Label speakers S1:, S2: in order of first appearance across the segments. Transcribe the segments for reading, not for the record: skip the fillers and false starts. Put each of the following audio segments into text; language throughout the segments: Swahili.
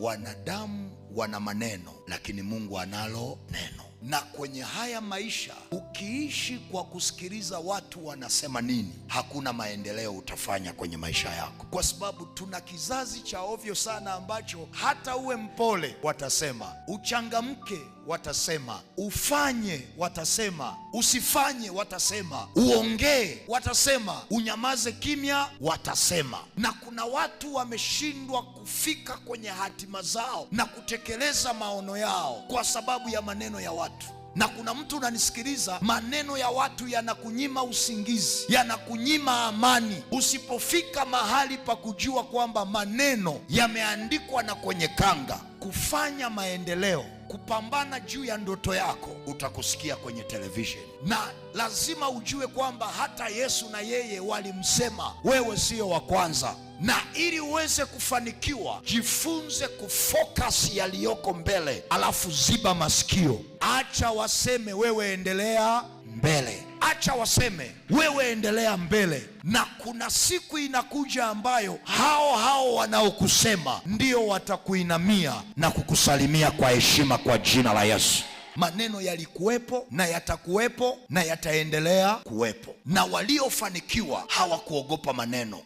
S1: Wanadamu wana maneno, lakini Mungu analo neno. Na kwenye haya maisha, ukiishi kwa kusikiliza watu wanasema nini, hakuna maendeleo utafanya kwenye maisha yako, kwa sababu tuna kizazi cha ovyo sana ambacho hata uwe mpole watasema, uchangamke watasema, ufanye watasema, usifanye watasema, uongee watasema, unyamaze kimya watasema. Na kuna watu wameshindwa kufika kwenye hatima zao na kutekeleza maono yao kwa sababu ya maneno ya watu. Na kuna mtu unanisikiliza, maneno ya watu yanakunyima usingizi, yanakunyima amani. Usipofika mahali pa kujua kwamba maneno yameandikwa na kwenye kanga, kufanya maendeleo, kupambana juu ya ndoto yako, utakusikia kwenye television. Na lazima ujue kwamba hata Yesu na yeye walimsema, wewe sio wa kwanza. Na ili uweze kufanikiwa, jifunze kufocus yaliyoko mbele, alafu ziba masikio. Acha waseme, wewe endelea mbele. Acha waseme, wewe endelea mbele. Na kuna siku inakuja ambayo hao wanaokusema ndio watakuinamia na kukusalimia kwa heshima, kwa jina la Yesu. Maneno yalikuwepo na yatakuwepo na yataendelea kuwepo. Na waliofanikiwa hawakuogopa maneno,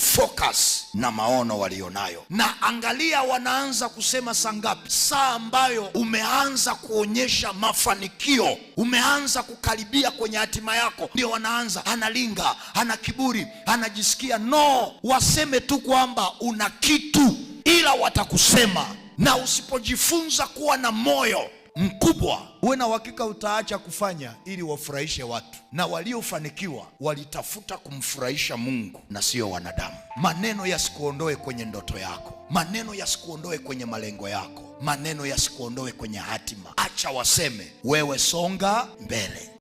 S1: walifocus na maono walionayo. Na angalia, wanaanza kusema saa ngapi? Saa ambayo umeanza kuonyesha mafanikio, umeanza kukaribia kwenye hatima yako, ndio wanaanza, analinga, ana kiburi, anajisikia. No, waseme tu kwamba una kitu, ila watakusema. Na usipojifunza kuwa na moyo mkubwa, uwe na uhakika utaacha kufanya ili wafurahishe watu. Na waliofanikiwa walitafuta kumfurahisha Mungu na sio wanadamu. Maneno yasikuondoe kwenye ndoto yako, maneno yasikuondoe kwenye malengo yako, maneno yasikuondoe kwenye hatima. Acha waseme, wewe songa mbele.